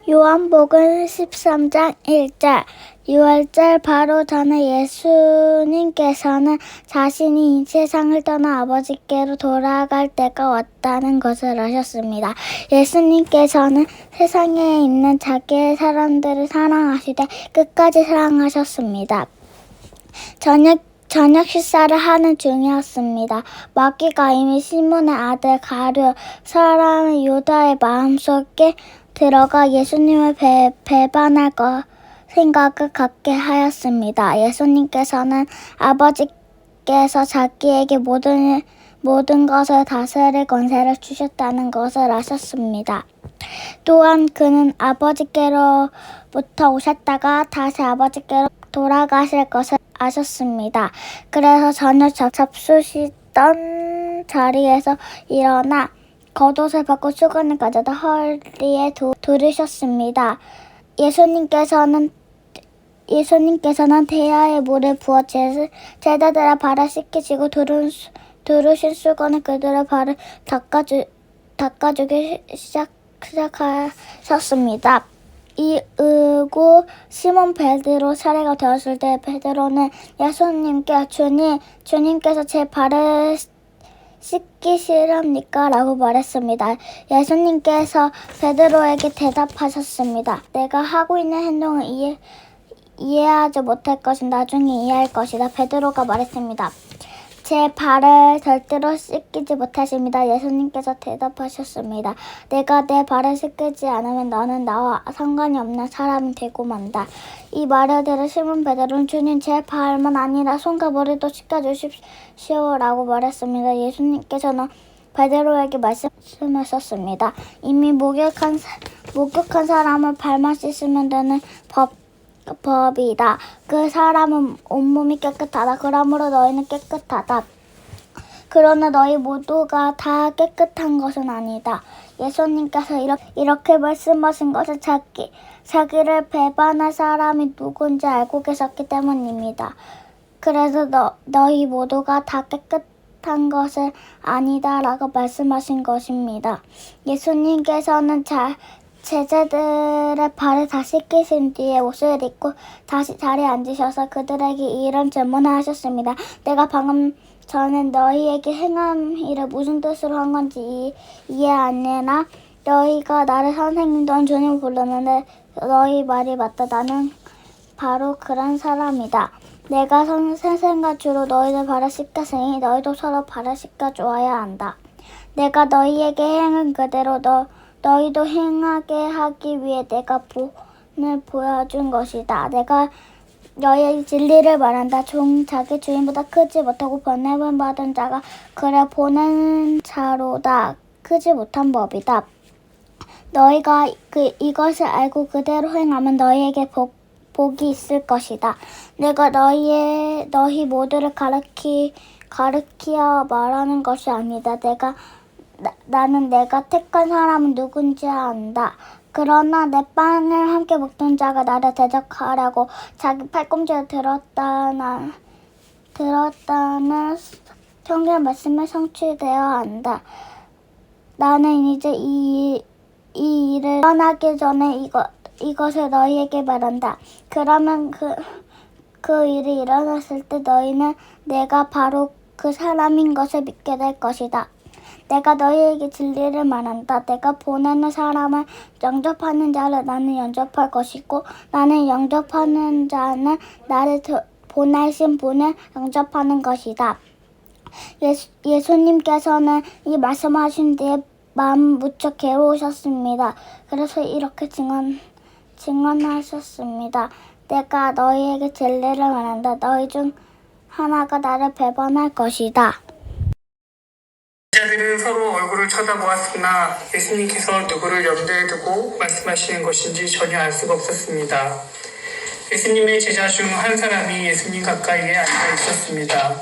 요한복음 13장 1절 6월절 바로 전에 예수님께서는 자신이 이 세상을 떠나 아버지께로 돌아갈 때가 왔다는 것을 아셨습니다. 예수님께서는 세상에 있는 자기의 사람들을 사랑하시되 끝까지 사랑하셨습니다. 저녁 식사를 하는 중이었습니다. 마귀가 이미 시몬의 아들 가룟 사람 유다의 마음속에 들어가 예수님을 배반할 생각을 갖게 하였습니다. 예수님께서는 아버지께서 자기에게 모든 것을 다스릴 권세를 주셨다는 것을 아셨습니다. 또한 그는 아버지께로부터 오셨다가 다시 아버지께로 돌아가실 것을 아셨습니다. 그래서 저녁 잡수시던 자리에서 일어나 겉옷을 벗고 수건을 가져다 허리에 두르셨습니다. 예수님께서는 대야에 물을 부어 제자들의 발을 씻기시고 두르신 수건을 그들의 발을 닦아주기 시작하셨습니다. 이후 시몬 베드로 차례가 되었을 때 베드로는 예수님께 주님께서 제 발을 씻기시렵니까? 라고 말했습니다. 예수님께서 베드로에게 대답하셨습니다. 내가 하고 있는 행동을 이해하지 못할 것은 나중에 이해할 것이다. 베드로가 말했습니다. 제 발을 절대로 씻기지 못하십니다. 예수님께서 대답하셨습니다. 내가 내 발을 씻기지 않으면 너는 나와 상관이 없는 사람이 되고 만다. 이 말을 들은 시몬 베드로는 주님 제 발만 아니라 손과 머리도 씻겨주십시오 라고 말했습니다. 예수님께서는 베드로에게 말씀하셨습니다. 이미 목욕한 사람을 발만 씻으면 되는 법이다. 그 사람은 온몸이 깨끗하다. 그러므로 너희는 깨끗하다. 그러나 너희 모두가 다 깨끗한 것은 아니다. 예수님께서 이렇게 말씀하신 것은 자기를 배반할 사람이 누군지 알고 계셨기 때문입니다. 그래서 너희 모두가 다 깨끗한 것은 아니다 라고 말씀하신 것입니다. 예수님께서는 제자들의 발을 다 씻기신 뒤에 옷을 입고 다시 자리에 앉으셔서 그들에게 이런 질문을 하셨습니다. 내가 방금 전에 너희에게 행한 일을 무슨 뜻으로 한 건지 이해 안 해나? 너희가 나를 선생님 또는 주님 부르는데 너희 말이 맞다. 나는 바로 그런 사람이다. 내가 선생과 주로 너희들 발을 씻겼으니 너희도 서로 발을 씻겨주어야 한다. 내가 너희에게 행한 그대로 너희도 행하게 하기 위해 내가 본을 보여준 것이다. 내가 너희에게 진리를 말한다. 자기 주인보다 크지 못하고 번뇌를 받은 자가 그를 보낸 자로다. 크지 못한 법이다. 너희가 이것을 알고 그대로 행하면 너희에게 복이 있을 것이다. 내가 너희 모두를 가르치어 말하는 것이 아니다. 나는 내가 택한 사람은 누군지 안다. 그러나 내 빵을 함께 먹던 자가 나를 대적하려고 자기 팔꿈치를 들었다는 성경 말씀에 성취되어야 한다. 나는 이제 이 일을 일어나기 전에 이것을 너희에게 말한다. 그러면 그 일이 일어났을 때 너희는 내가 바로 그 사람인 것을 믿게 될 것이다. 내가 너희에게 진리를 말한다. 내가 보내는 사람을 영접하는 자를 나는 영접할 것이고 나는 영접하는 자는 나를 보내신 분을 영접하는 것이다. 예수님께서는 이 말씀하신 뒤에 마음 무척 괴로우셨습니다. 그래서 이렇게 증언하셨습니다. 내가 너희에게 진리를 말한다. 너희 중 하나가 나를 배반할 것이다. 제자들은 서로 얼굴을 쳐다보았으나 예수님께서 누구를 염두에 두고 말씀하시는 것인지 전혀 알 수가 없었습니다. 예수님의 제자 중 한 사람이 예수님 가까이에 앉아 있었습니다.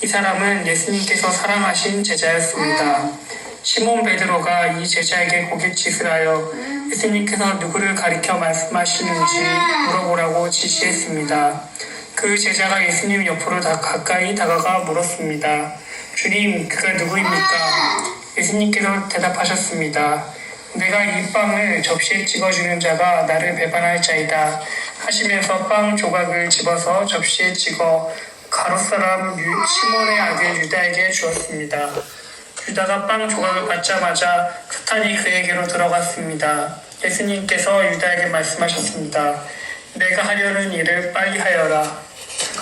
이 사람은 예수님께서 사랑하신 제자였습니다. 시몬 베드로가 이 제자에게 고갯짓을 하여 예수님께서 누구를 가리켜 말씀하시는지 물어보라고 지시했습니다. 그 제자가 예수님 옆으로 가까이 다가가 물었습니다. 주님, 그가 누구입니까? 예수님께서 대답하셨습니다. 내가 이 빵을 접시에 찍어주는 자가 나를 배반할 자이다 하시면서 빵 조각을 집어서 접시에 찍어 가롯 사람 시몬의 아들 유다에게 주었습니다. 유다가 빵 조각을 받자마자 사탄이 그에게로 들어갔습니다. 예수님께서 유다에게 말씀하셨습니다. 내가 하려는 일을 빨리 하여라.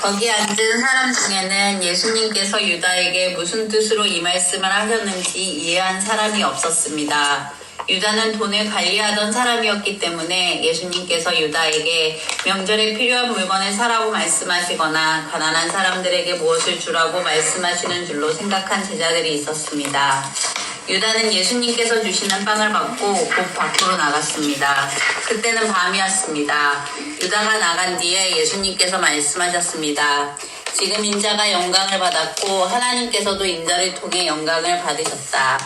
거기 앉은 사람 중에는 예수님께서 유다에게 무슨 뜻으로 이 말씀을 하셨는지 이해한 사람이 없었습니다. 유다는 돈을 관리하던 사람이었기 때문에 예수님께서 유다에게 명절에 필요한 물건을 사라고 말씀하시거나 가난한 사람들에게 무엇을 주라고 말씀하시는 줄로 생각한 제자들이 있었습니다. 유다는 예수님께서 주시는 빵을 받고 곧 밖으로 나갔습니다. 그때는 밤이었습니다. 유다가 나간 뒤에 예수님께서 말씀하셨습니다. 지금 인자가 영광을 받았고 하나님께서도 인자를 통해 영광을 받으셨다.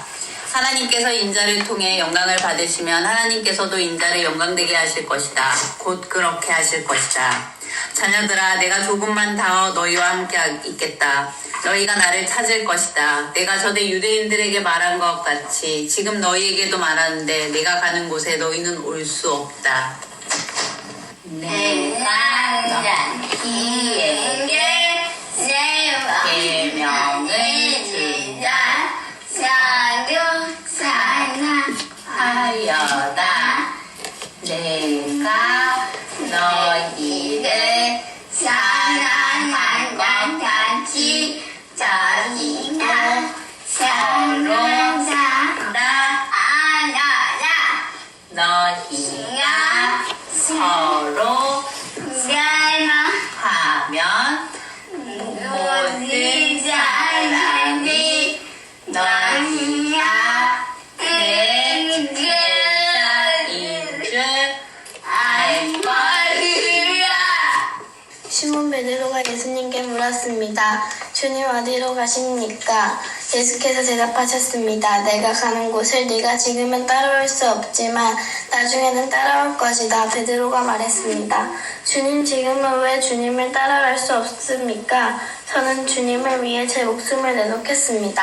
하나님께서 인자를 통해 영광을 받으시면 하나님께서도 인자를 영광되게 하실 것이다. 곧 그렇게 하실 것이다. 자녀들아, 내가 조금만 더 너희와 함께 있겠다. 너희가 나를 찾을 것이다. 내가 전에 유대인들에게 말한 것 같이 지금 너희에게도 말하는데 내가 가는 곳에 너희는 올 수 없다. 내가 너희에게 계명을 주자 하여다. 내가 너희를 사랑한 것 같이 너희가 서로 사랑하라. 너희가 서로 사랑하면 모든 사람이 너희가 내 제자인 줄 알 것이라. 시몬 베드로가 예수님께 물었습니다. 주님 어디로 가십니까? 예수께서 대답하셨습니다. 내가 가는 곳을 네가 지금은 따라올 수 없지만 나중에는 따라올 것이다. 베드로가 말했습니다. 주님 지금은 왜 주님을 따라갈 수 없습니까? 저는 주님을 위해 제 목숨을 내놓겠습니다.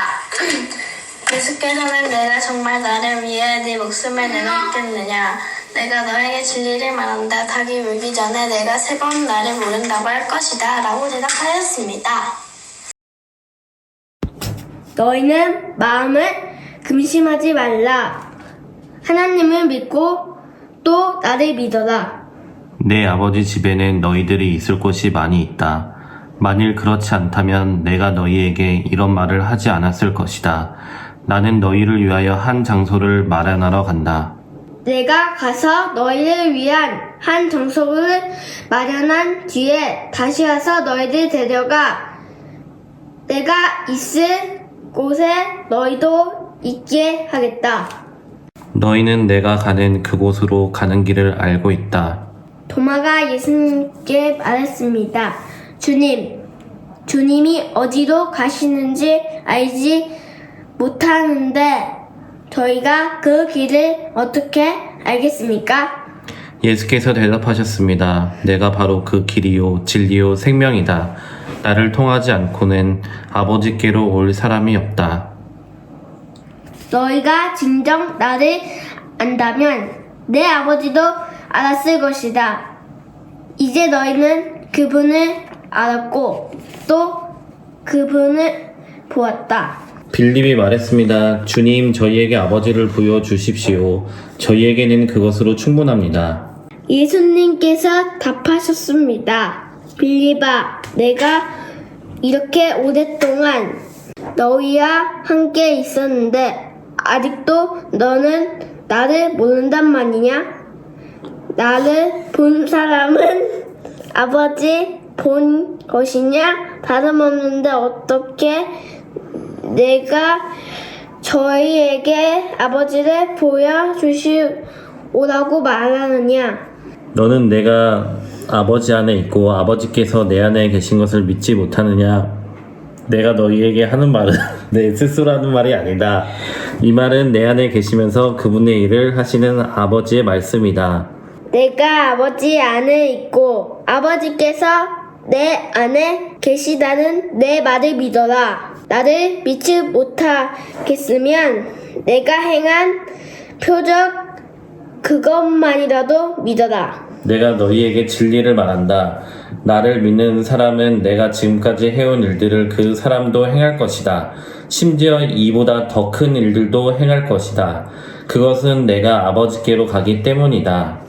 예수께서는 내가 정말 나를 위해 네 목숨을 내놓겠느냐? 내가 너에게 진리를 말한다. 닭이 울기 전에 내가 3번 나를 모른다고 할 것이다. 라고 대답하였습니다. 너희는 마음을 금심하지 말라. 하나님을 믿고 또 나를 믿어라. 내 아버지 집에는 너희들이 있을 곳이 많이 있다. 만일 그렇지 않다면 내가 너희에게 이런 말을 하지 않았을 것이다. 나는 너희를 위하여 한 장소를 마련하러 간다. 내가 가서 너희를 위한 한 장소를 마련한 뒤에 다시 와서 너희를 데려가 내가 있을 곳에 너희도 있게 하겠다. 너희는 내가 가는 그곳으로 가는 길을 알고 있다. 도마가 예수님께 말했습니다. 주님이 어디로 가시는지 알지 못하는데 저희가 그 길을 어떻게 알겠습니까? 예수께서 대답하셨습니다. 내가 바로 그 길이요 진리요 생명이다. 나를 통하지 않고는 아버지께로 올 사람이 없다. 너희가 진정 나를 안다면 내 아버지도 알았을 것이다. 이제 너희는 그분을 알았고 또 그분을 보았다. 빌립이 말했습니다. 주님, 저희에게 아버지를 보여주십시오. 저희에게는 그것으로 충분합니다. 예수님께서 답하셨습니다. 빌립아, 내가 이렇게 오랫동안 너희와 함께 있었는데 아직도 너는 나를 모른단 말이냐? 나를 본 사람은 아버지 본 것이냐? 다름없는데 어떻게 내가 저희에게 아버지를 보여주시오라고 말하느냐? 너는 내가 아버지 안에 있고 아버지께서 내 안에 계신 것을 믿지 못하느냐? 내가 너희에게 하는 말은 내 스스로 하는 말이 아니다. 이 말은 내 안에 계시면서 그분의 일을 하시는 아버지의 말씀이다. 내가 아버지 안에 있고 아버지께서 내 안에 계시다는 내 말을 믿어라. 나를 믿지 못하겠으면 내가 행한 표적 그것만이라도 믿어라. 내가 너희에게 진리를 말한다. 나를 믿는 사람은 내가 지금까지 해온 일들을 그 사람도 행할 것이다. 심지어 이보다 더 큰 일들도 행할 것이다. 그것은 내가 아버지께로 가기 때문이다.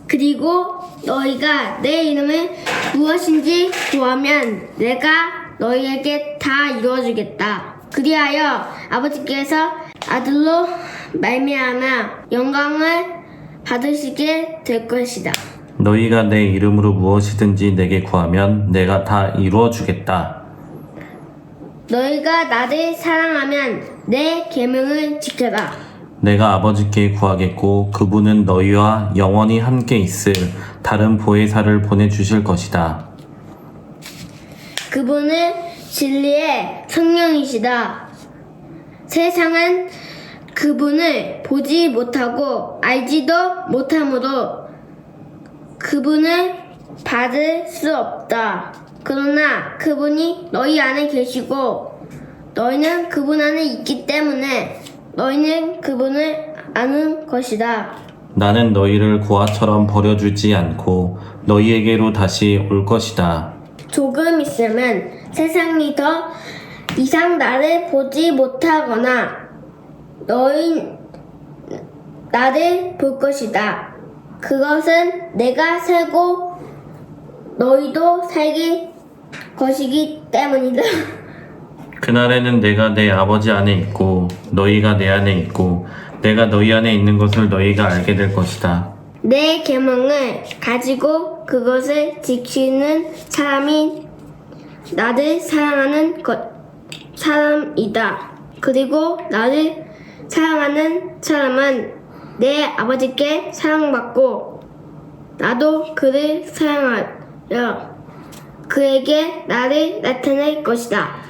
그리고 너희가 내 이름을 무엇인지 구하면 내가 너희에게 다 이루어주겠다. 그리하여 아버지께서 아들로 말미암아 영광을 받으시게 될 것이다. 너희가 내 이름으로 무엇이든지 내게 구하면 내가 다 이루어 주겠다. 너희가 나를 사랑하면 내 계명을 지켜라. 내가 아버지께 구하겠고 그분은 너희와 영원히 함께 있을 다른 보혜사를 보내주실 것이다. 그분은 진리의 성령이시다. 세상은 그분을 보지 못하고 알지도 못하므로 그분을 받을 수 없다. 그러나 그분이 너희 안에 계시고 너희는 그분 안에 있기 때문에 너희는 그분을 아는 것이다. 나는 너희를 고아처럼 버려주지 않고 너희에게로 다시 올 것이다. 조금 있으면 세상이 더 이상 나를 보지 못하거나 너희 나를 볼 것이다. 그것은 내가 살고 너희도 살길 것이기 때문이다. 그날에는 내가 내 아버지 안에 있고 너희가 내 안에 있고 내가 너희 안에 있는 것을 너희가 알게 될 것이다. 내 계명을 가지고 그것을 지키는 사람이 나를 사랑하는 사람이다. 그리고 나를 사랑하는 사람은 내 아버지께 사랑받고 나도 그를 사랑하여 그에게 나를 나타낼 것이다.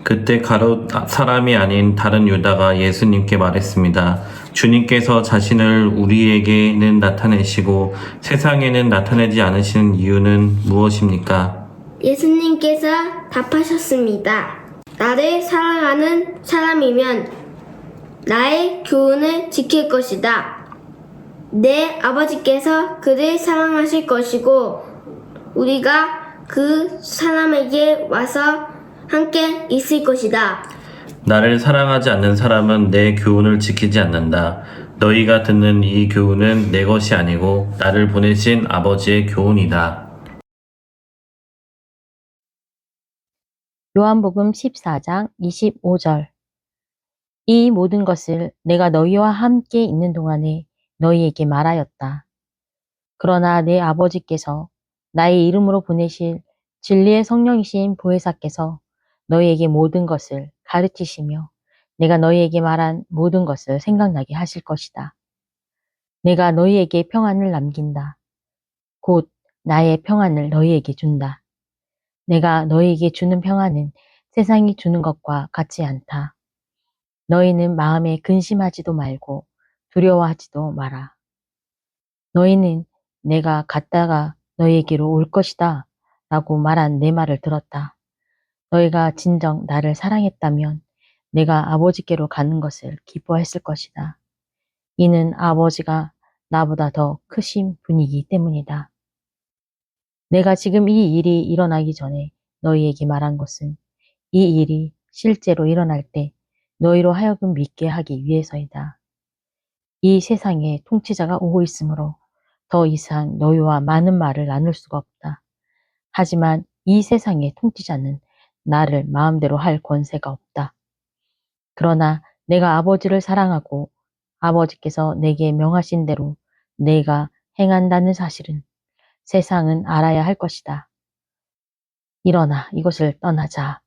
그때 가롯 사람이 아닌 다른 유다가 예수님께 말했습니다. 주님께서 자신을 우리에게는 나타내시고 세상에는 나타내지 않으시는 이유는 무엇입니까? 예수님께서 답하셨습니다. 나를 사랑하는 사람이면 나의 교훈을 지킬 것이다. 내 아버지께서 그를 사랑하실 것이고 우리가 그 사람에게 와서 함께 있을 것이다. 나를 사랑하지 않는 사람은 내 교훈을 지키지 않는다. 너희가 듣는 이 교훈은 내 것이 아니고 나를 보내신 아버지의 교훈이다. 요한복음 14장 25절. 이 모든 것을 내가 너희와 함께 있는 동안에 너희에게 말하였다. 그러나 내 아버지께서 나의 이름으로 보내실 진리의 성령이신 보혜사께서 너희에게 모든 것을 가르치시며 내가 너희에게 말한 모든 것을 생각나게 하실 것이다. 내가 너희에게 평안을 남긴다. 곧 나의 평안을 너희에게 준다. 내가 너희에게 주는 평안은 세상이 주는 것과 같지 않다. 너희는 마음에 근심하지도 말고 두려워하지도 마라. 너희는 내가 갔다가 너희에게로 올 것이다 라고 말한 내 말을 들었다. 너희가 진정 나를 사랑했다면 내가 아버지께로 가는 것을 기뻐했을 것이다. 이는 아버지가 나보다 더 크신 분이기 때문이다. 내가 지금 이 일이 일어나기 전에 너희에게 말한 것은 이 일이 실제로 일어날 때 너희로 하여금 믿게 하기 위해서이다. 이 세상에 통치자가 오고 있으므로 더 이상 너희와 많은 말을 나눌 수가 없다. 하지만 이 세상의 통치자는 나를 마음대로 할 권세가 없다. 그러나 내가 아버지를 사랑하고 아버지께서 내게 명하신 대로 내가 행한다는 사실은 세상은 알아야 할 것이다. 일어나 이곳을 떠나자.